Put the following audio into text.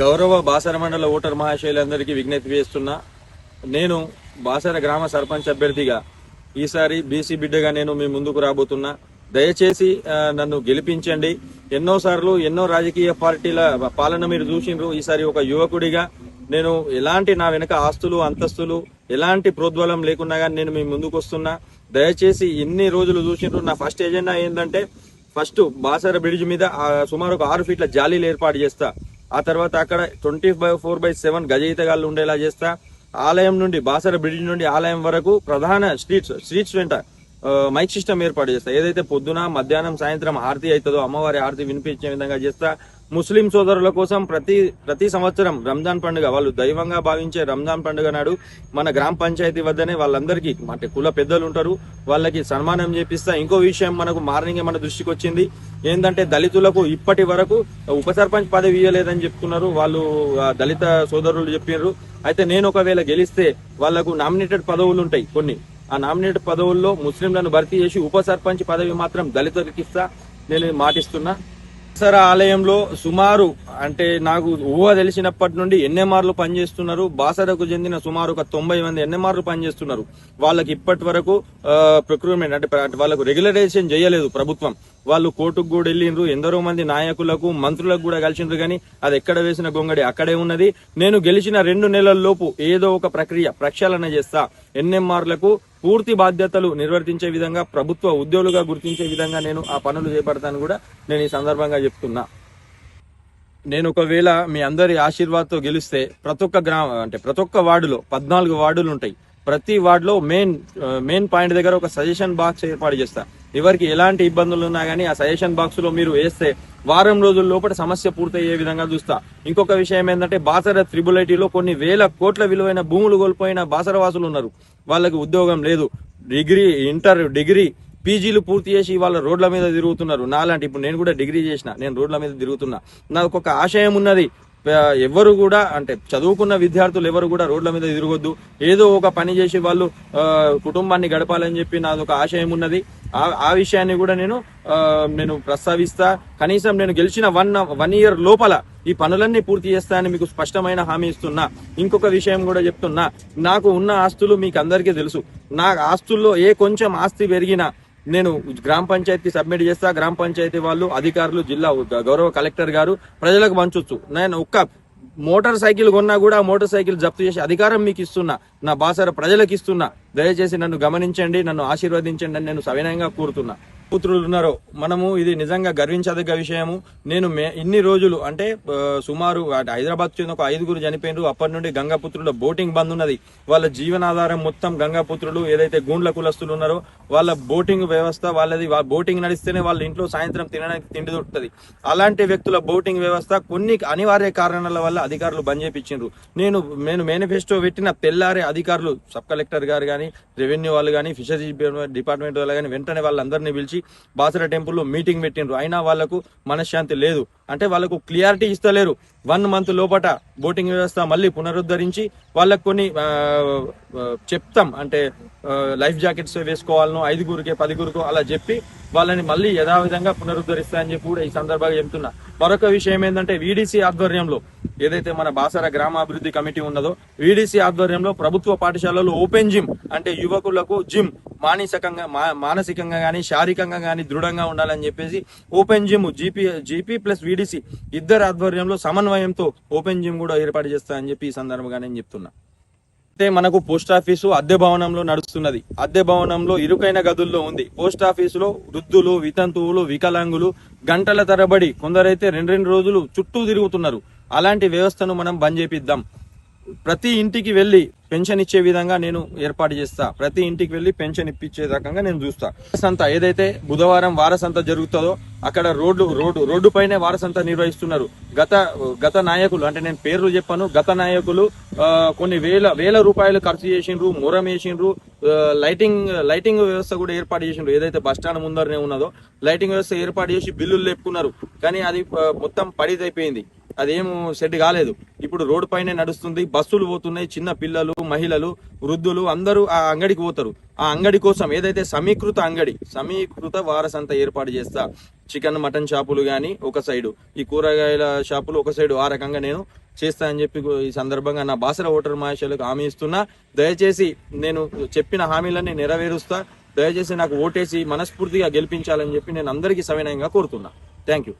గౌరవ బాసర మండల ఓటర్ మహాశయులందరికీ విజ్ఞప్తి చేస్తున్నా. నేను బాసర గ్రామ సర్పంచ్ అభ్యర్థిగా ఈసారి బీసీ బిడ్డగా నేను మీ ముందుకు రాబోతున్నా. దయచేసి నన్ను గెలిపించండి. ఎన్నోసార్లు ఎన్నో రాజకీయ పార్టీల పాలన మీరు చూసిండ్రు. ఈసారి ఒక యువకుడిగా నేను ఎలాంటి నా వెనక ఆస్తులు అంతస్తులు ఎలాంటి ప్రోద్బలం లేకున్నా కానీ నేను మీ ముందుకు వస్తున్నా. దయచేసి ఇన్ని రోజులు చూసిండ్రు. నా ఫస్ట్ ఎజెండా ఏంటంటే ఫస్ట్ బాసర బ్రిడ్జ్ మీద సుమారు ఒక 6 ఫీట్ల జాలీలు ఏర్పాటు చేస్తా. ఆ తర్వాత అక్కడ 24/7 గజయితగాళ్ళు ఉండేలా చేస్తా. ఆలయం నుండి బాసర బ్రిడ్జ్ నుండి ఆలయం వరకు ప్రధాన స్ట్రీట్స్ వెంట మైక్ సిస్టమ్ ఏర్పాటు చేస్తా. ఏదైతే పొద్దున మధ్యాహ్నం సాయంత్రం ఆరతి అవుతుందో అమ్మవారి ఆరతి వినిపించే విధంగా చేస్తా. ముస్లిం సోదరుల కోసం ప్రతి సంవత్సరం రంజాన్ పండుగ వాళ్ళు దైవంగా భావించే రంజాన్ పండుగ నాడు మన గ్రామ పంచాయతీ వద్దనే వాళ్ళందరికీ అంటే కుల పెద్దలు ఉంటారు, వాళ్ళకి సన్మానం చేపిస్తా. ఇంకో విషయం మనకు మార్నింగ్ మన దృష్టికి వచ్చింది ఏంటంటే దళితులకు ఇప్పటి వరకు ఉప సర్పంచ్ పదవి ఇవ్వలేదని చెప్తున్నారు వాళ్ళు, దళిత సోదరులు చెప్పారు. అయితే నేను ఒకవేళ గెలిస్తే వాళ్లకు నామినేటెడ్ పదవులు ఉంటాయి కొన్ని. ఆ నామినేటెడ్ పదవుల్లో ముస్లింలను భర్తీ చేసి ఉప సర్పంచ్ పదవి మాత్రం దళితులకు ఇస్తా. నేను మాటిస్తున్నా. బాసర ఆలయంలో సుమారు అంటే నాకు ఊహ తెలిసినప్పటి నుండి ఎన్ఎంఆర్లు పనిచేస్తున్నారు. బాసరకు చెందిన సుమారు ఒక 90 మంది ఎన్ఎంఆర్లు పనిచేస్తున్నారు. వాళ్ళకి ఇప్పటి వరకు ప్రొక్యూర్మెంట్ అంటే వాళ్ళకు రెగ్యులరైజేషన్ చేయలేదు ప్రభుత్వం. వాళ్ళు కోర్టుకు కూడా వెళ్ళిండ్రు. ఎందరో మంది నాయకులకు మంత్రులకు కూడా కలిసిండ్రు, కానీ అది ఎక్కడ వేసిన గొంగడి అక్కడే ఉన్నది. నేను గెలిచిన 2 నెలల లోపు ఏదో ఒక ప్రక్షాళన చేస్తా. ఎన్ఎంఆర్లకు పూర్తి బాధ్యతలు నిర్వర్తించే విధంగా ప్రభుత్వ ఉద్యోగులుగా గుర్తించే విధంగా నేను ఆ పనులు చేపడతాను కూడా నేను ఈ సందర్భంగా చెప్తున్నా. నేను ఒకవేళ మీ అందరి ఆశీర్వాదంతో గెలిస్తే ప్రతి ఒక్క వార్డులో 14 వార్డులు ఉంటాయి. ప్రతి వార్డులో మెయిన్ పాయింట్ దగ్గర ఒక సజెషన్ బాక్స్ ఏర్పాటు చేస్తా. ఎవరికి ఎలాంటి ఇబ్బందులు ఉన్నా గానీ ఆ సజెషన్ బాక్స్ లో మీరు వేస్తే వారం రోజుల లోపల సమస్య పూర్తయ్యే విధంగా చూస్తా. ఇంకొక విషయం ఏంటంటే బాసర త్రిబుల్-ఐటీలో కొన్ని వేల కోట్ల విలువైన భూములు కోల్పోయిన బాసర వాసులు ఉన్నారు. వాళ్ళకి ఉద్యోగం లేదు. డిగ్రీ పీజీలు పూర్తి చేసి వాళ్ళ రోడ్ల మీద తిరుగుతున్నారు. నాలాంటి ఇప్పుడు నేను కూడా డిగ్రీ చేసిన, నేను రోడ్ల మీద తిరుగుతున్నా. నాకు ఒక ఆశయం ఉన్నది. ఎవరు కూడా అంటే చదువుకున్న విద్యార్థులు ఎవరు కూడా రోడ్ల మీద తిరగొద్దు. ఏదో ఒక పని చేసి వాళ్ళు కుటుంబాన్ని గడపాలని చెప్పి నాది ఒక ఆశయం ఉన్నది. ఆ విషయాన్ని కూడా నేను ప్రస్తావిస్తా. కనీసం నేను గెలిచిన 1 ఇయర్ లోపల ఈ పనులన్నీ పూర్తి చేస్తా అని మీకు స్పష్టమైన హామీ ఇస్తున్నా. ఇంకొక విషయం కూడా చెప్తున్నా. నాకు ఉన్న ఆస్తులు మీకు అందరికీ తెలుసు. నా ఆస్తుల్లో ఏ కొంచెం ఆస్తి పెరిగినా నేను గ్రామ పంచాయతీ సబ్మిట్ చేస్తా. గ్రామ పంచాయతీ వాళ్ళు అధికారులు జిల్లా గౌరవ కలెక్టర్ గారు ప్రజలకు పంచొచ్చు. నేను ఒక్క మోటార్ సైకిల్ కొన్నా కూడా మోటార్ సైకిల్ జప్తు చేసి అధికారం మీకు ఇస్తున్నా. నా బాసర ప్రజలకు ఇస్తున్నా. దయచేసి నన్ను గమనించండి, నన్ను ఆశీర్వదించండి అని నేను సవినయంగా కోరుతున్నా. పుత్రులు ఉన్నారో మనము ఇది నిజంగా గర్వించదగ్గ విషయము. నేను ఇన్ని రోజులు అంటే సుమారు హైదరాబాద్ చెందిన ఒక 5గురు చనిపోయినారు. అప్పటి నుండి గంగాపుత్రుల బోటింగ్ బంద్ ఉన్నది. వాళ్ళ జీవనాధారం మొత్తం గంగాపుత్రులు ఏదైతే గూండ్ల కులస్తులు ఉన్నారో వాళ్ళ బోటింగ్ వ్యవస్థ వాళ్ళది. బోటింగ్ నడిస్తేనే వాళ్ళ ఇంట్లో సాయంత్రం తినడానికి తిండి దొరుకుతుంది. అలాంటి వ్యక్తుల బోటింగ్ వ్యవస్థ కొన్ని అనివార్య కారణాల వల్ల అధికారులు బంద్ చేయించారు. నేను మేనిఫెస్టో పెట్టిన తెల్లారే అధికారులు సబ్ కలెక్టర్ గారు కానీ రెవెన్యూ వాళ్ళు కానీ ఫిషరీస్ డిపార్ట్మెంట్ వాళ్ళు కానీ వెంటనే వాళ్ళందరినీ పిలిచి బాసర టెంపుల్లో మీటింగ్ పెట్టిండ్రు. అయినా వాళ్లకు మనశ్శాంతి లేదు. అంటే వాళ్ళకు క్లియారిటీ ఇస్తలేరు. 1 మంత్ లోపట బోటింగ్ వ్యవస్థ మళ్ళీ పునరుద్ధరించి వాళ్ళకు కొన్ని చెప్తాం. అంటే లైఫ్ జాకెట్స్ వేసుకోవాలను 5గురికే 10గురికో అలా చెప్పి వాళ్ళని మళ్ళీ యథావిధంగా పునరుద్ధరిస్తాయని చెప్పి కూడా ఈ సందర్భంగా చెప్తున్నా. మరొక విషయం ఏంటంటే వీడీసీ ఆధ్వర్యంలో ఏదైతే మన బాసర గ్రామాభివృద్ధి కమిటీ ఉన్నదో వీడీసీ ఆధ్వర్యంలో ప్రభుత్వ పాఠశాలలో ఓపెన్ జిమ్ అంటే యువకులకు జిమ్ మానసికంగా గానీ శారీరకంగా గానీ దృఢంగా ఉండాలని చెప్పేసి open gym GP plus VDC ఇద్దరు ఆధ్వర్యంలో సమన్వయంతో ఓపెన్ జిమ్ కూడా ఏర్పాటు చేస్తానని చెప్పి ఈ సందర్భంగా నేను చెప్తున్నా. అయితే మనకు పోస్ట్ ఆఫీసు అద్దె భవనంలో నడుస్తున్నది. అద్దె భవనంలో ఇరుకైన గదుల్లో ఉంది. పోస్ట్ ఆఫీసులో వృద్ధులు, వితంతువులు, వికలాంగులు గంటల తరబడి కొందరైతే 2 రోజులు చుట్టూ తిరుగుతున్నారు. అలాంటి వ్యవస్థను మనం బంద్ చేపిద్దాం. ప్రతి ఇంటికి వెళ్లి పెన్షన్ ఇచ్చే విధంగా నేను ఏర్పాటు చేస్తా. ప్రతి ఇంటికి వెళ్లి పెన్షన్ ఇప్పించే రకంగా నేను చూస్తా. సంత ఏదైతే బుధవారం వారసంత జరుగుతుందో అక్కడ రోడ్డు పైనే వారసంత నిర్వహిస్తున్నారు. గత నాయకులు అంటే నేను పేర్లు చెప్పాను. గత నాయకులు కొన్ని వేల రూపాయలు ఖర్చు చేసిండ్రు, మొరం వేసిండ్రు. లైటింగ్ వ్యవస్థ కూడా ఏర్పాటు చేసిండ్రు. ఏదైతే బస్టాండ్ ముందరనే ఉన్నదో లైటింగ్ వ్యవస్థ ఏర్పాటు చేసి బిల్లులు లేపుకున్నారు. కానీ అది మొత్తం పడిదైపోయింది. అదేం సెట్ కాలేదు. ఇప్పుడు రోడ్డు పైనే నడుస్తుంది. బస్సులు పోతున్నాయి. చిన్న పిల్లలు, మహిళలు, వృద్ధులు అందరూ ఆ అంగడికి పోతారు. ఆ అంగడి కోసం ఏదైతే సమీకృత వారసంత ఏర్పాటు చేస్తా. చికెన్ మటన్ షాపులు కానీ ఒక సైడు, ఈ కూరగాయల షాపులు ఒక సైడు, ఆ రకంగా నేను చేస్తా అని చెప్పి ఈ సందర్భంగా నా బాసర ఓటర్ మహాశయులకు హామీ ఇస్తున్నా. దయచేసి నేను చెప్పిన హామీలన్నీ నెరవేరుస్తా. దయచేసి నాకు ఓటేసి మనస్ఫూర్తిగా గెలిపించాలని చెప్పి నేను అందరికీ సవినయంగా కోరుతున్నా. Thank you.